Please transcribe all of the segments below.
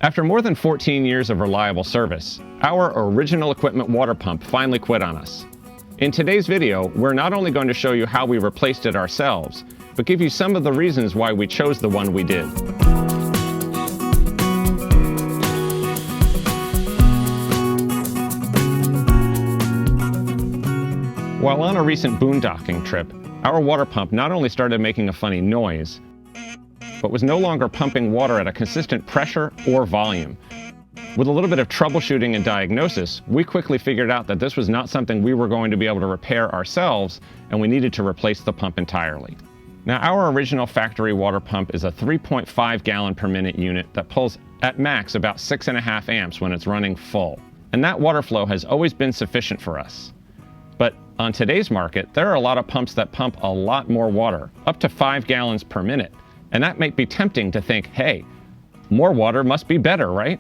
After more than 14 years of reliable service, our original equipment water pump finally quit on us. In today's video, we're not only going to show you how we replaced it ourselves, but give you some of the reasons why we chose the one we did. While on a recent boondocking trip, our water pump not only started making a funny noise, but was no longer pumping water at a consistent pressure or volume. With a little bit of troubleshooting and diagnosis, we quickly figured out that this was not something we were going to be able to repair ourselves, and we needed to replace the pump entirely. Now, our original factory water pump is a 3.5 gallon per minute unit that pulls at max about 6.5 amps when it's running full. And that water flow has always been sufficient for us. But on today's market, there are a lot of pumps that pump a lot more water, up to 5 gallons per minute. And that might be tempting to think, hey, more water must be better, right?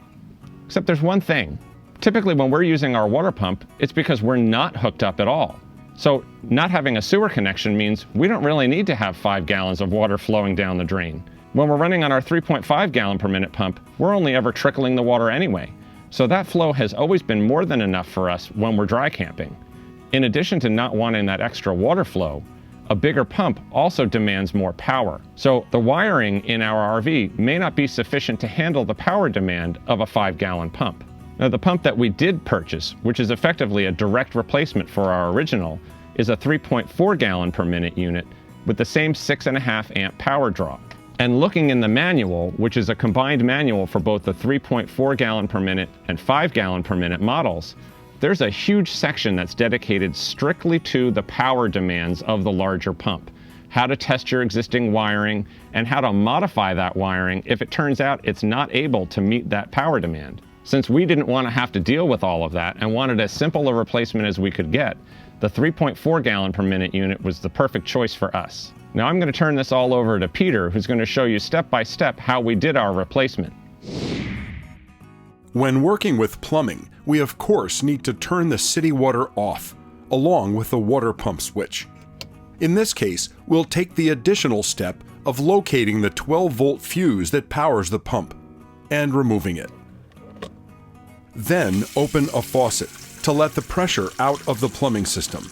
Except there's one thing. Typically when we're using our water pump, it's because we're not hooked up at all. So not having a sewer connection means we don't really need to have 5 gallons of water flowing down the drain. When we're running on our 3.5 gallon per minute pump, we're only ever trickling the water anyway. So that flow has always been more than enough for us when we're dry camping. In addition to not wanting that extra water flow, a bigger pump also demands more power. So the wiring in our RV may not be sufficient to handle the power demand of a 5 gallon pump. Now the pump that we did purchase, which is effectively a direct replacement for our original, is a 3.4 gallon per minute unit with the same 6.5 amp power draw. And looking in the manual, which is a combined manual for both the 3.4 gallon per minute and 5 gallon per minute models, there's a huge section that's dedicated strictly to the power demands of the larger pump, how to test your existing wiring, and how to modify that wiring if it turns out it's not able to meet that power demand. Since we didn't want to have to deal with all of that and wanted as simple a replacement as we could get, the 3.4 gallon per minute unit was the perfect choice for us. Now I'm going to turn this all over to Peter, who's going to show you step by step how we did our replacement. When working with plumbing, we of course need to turn the city water off, along with the water pump switch. In this case, we'll take the additional step of locating the 12-volt fuse that powers the pump, and removing it. Then open a faucet to let the pressure out of the plumbing system.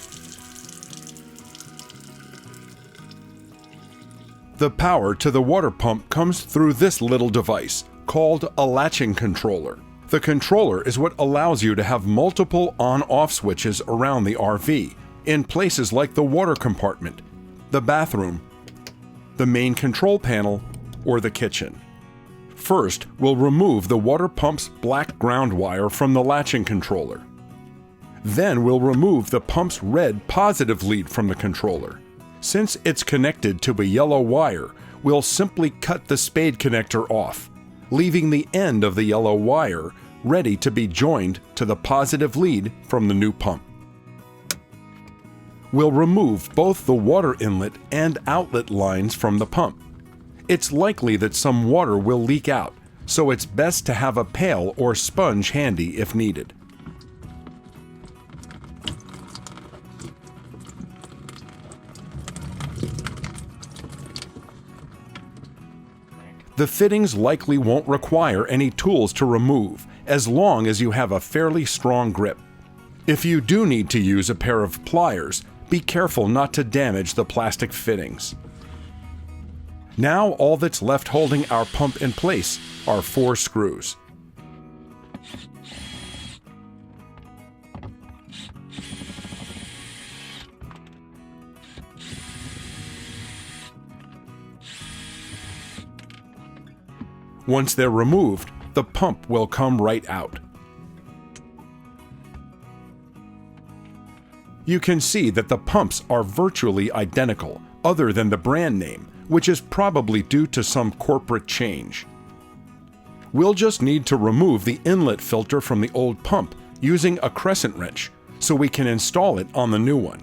The power to the water pump comes through this little device, called a latching controller. The controller is what allows you to have multiple on-off switches around the RV, in places like the water compartment, the bathroom, the main control panel, or the kitchen. First, we'll remove the water pump's black ground wire from the latching controller. Then we'll remove the pump's red positive lead from the controller. Since it's connected to a yellow wire, we'll simply cut the spade connector off, leaving the end of the yellow wire ready to be joined to the positive lead from the new pump. We'll remove both the water inlet and outlet lines from the pump. It's likely that some water will leak out, so it's best to have a pail or sponge handy if needed. The fittings likely won't require any tools to remove, as long as you have a fairly strong grip. If you do need to use a pair of pliers, be careful not to damage the plastic fittings. Now all that's left holding our pump in place are 4 screws. Once they're removed, the pump will come right out. You can see that the pumps are virtually identical, other than the brand name, which is probably due to some corporate change. We'll just need to remove the inlet filter from the old pump using a crescent wrench, so we can install it on the new one.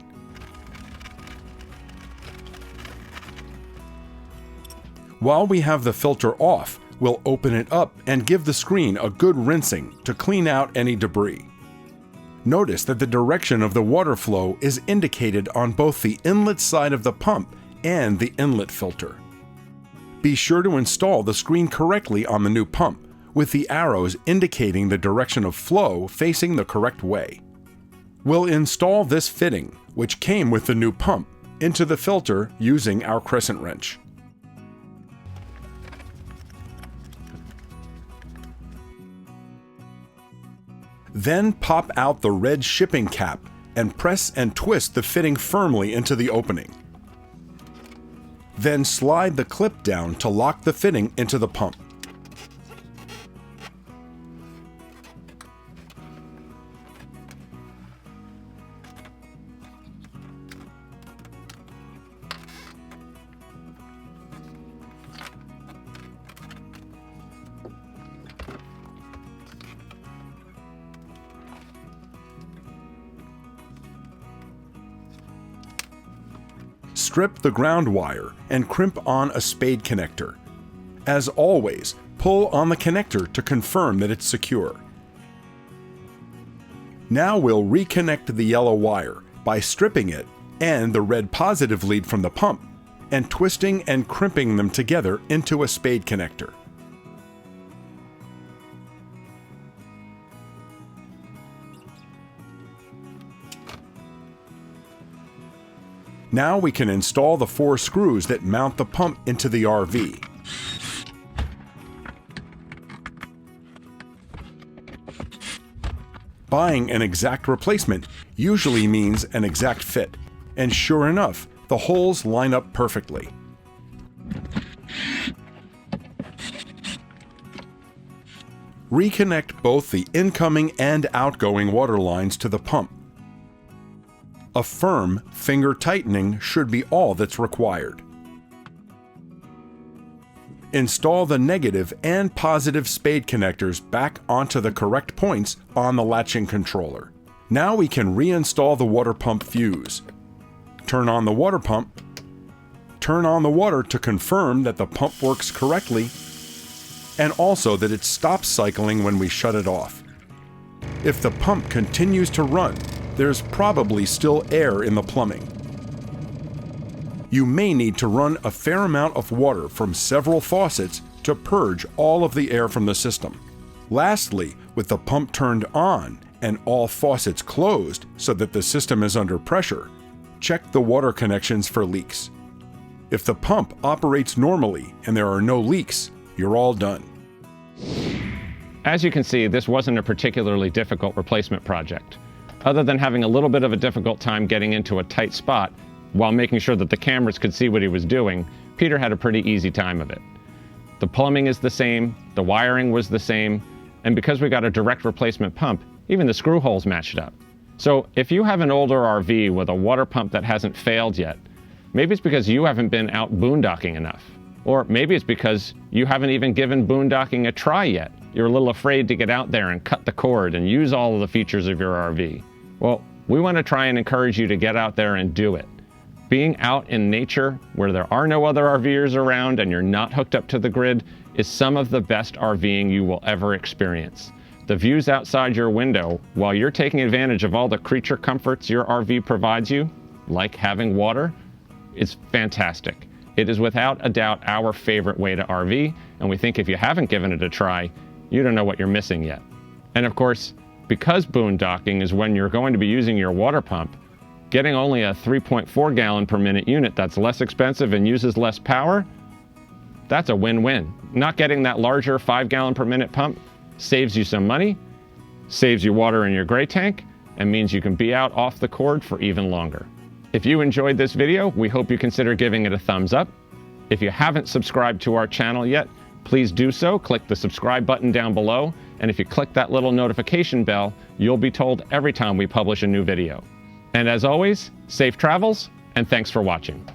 While we have the filter off, we'll open it up and give the screen a good rinsing to clean out any debris. Notice that the direction of the water flow is indicated on both the inlet side of the pump and the inlet filter. Be sure to install the screen correctly on the new pump, with the arrows indicating the direction of flow facing the correct way. We'll install this fitting, which came with the new pump, into the filter using our crescent wrench. Then pop out the red shipping cap and press and twist the fitting firmly into the opening. Then slide the clip down to lock the fitting into the pump. Strip the ground wire and crimp on a spade connector. As always, pull on the connector to confirm that it's secure. Now we'll reconnect the yellow wire by stripping it and the red positive lead from the pump and twisting and crimping them together into a spade connector. Now we can install the 4 screws that mount the pump into the RV. Buying an exact replacement usually means an exact fit, and sure enough, the holes line up perfectly. Reconnect both the incoming and outgoing water lines to the pump. A firm finger tightening should be all that's required. Install the negative and positive spade connectors back onto the correct points on the latching controller. Now we can reinstall the water pump fuse. Turn on the water pump. Turn on the water to confirm that the pump works correctly, and also that it stops cycling when we shut it off. If the pump continues to run, there's probably still air in the plumbing. You may need to run a fair amount of water from several faucets to purge all of the air from the system. Lastly, with the pump turned on and all faucets closed so that the system is under pressure, check the water connections for leaks. If the pump operates normally and there are no leaks, you're all done. As you can see, this wasn't a particularly difficult replacement project. Other than having a little bit of a difficult time getting into a tight spot while making sure that the cameras could see what he was doing, Peter had a pretty easy time of it. The plumbing is the same, the wiring was the same, and because we got a direct replacement pump, even the screw holes matched up. So if you have an older RV with a water pump that hasn't failed yet, maybe it's because you haven't been out boondocking enough. Or maybe it's because you haven't even given boondocking a try yet. You're a little afraid to get out there and cut the cord and use all of the features of your RV. Well, we want to try and encourage you to get out there and do it. Being out in nature where there are no other RVers around and you're not hooked up to the grid is some of the best RVing you will ever experience. The views outside your window, while you're taking advantage of all the creature comforts your RV provides you, like having water, is fantastic. It is without a doubt our favorite way to RV, and we think if you haven't given it a try, you don't know what you're missing yet. And of course, because boondocking is when you're going to be using your water pump, getting only a 3.4 gallon per minute unit that's less expensive and uses less power, that's a win-win. Not getting that larger 5 gallon per minute pump saves you some money, saves you water in your gray tank, and means you can be out off the cord for even longer. If you enjoyed this video, we hope you consider giving it a thumbs up. If you haven't subscribed to our channel yet, please do so. Click the subscribe button down below, and if you click that little notification bell, you'll be told every time we publish a new video. And as always, safe travels, and thanks for watching.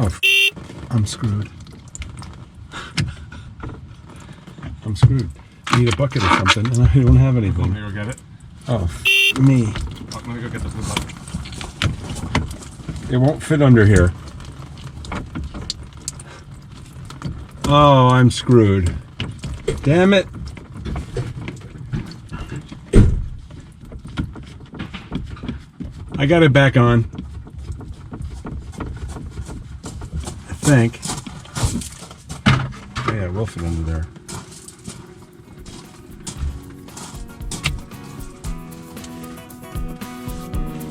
Oh, I'm screwed. I'm screwed. I need a bucket or something, and I don't have anything. Let me go get it. Oh, me. Let me go get the blue bucket. It won't fit under here. Oh, I'm screwed. Damn it. I got it back on. I think. Yeah, it will fit under there.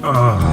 Oh.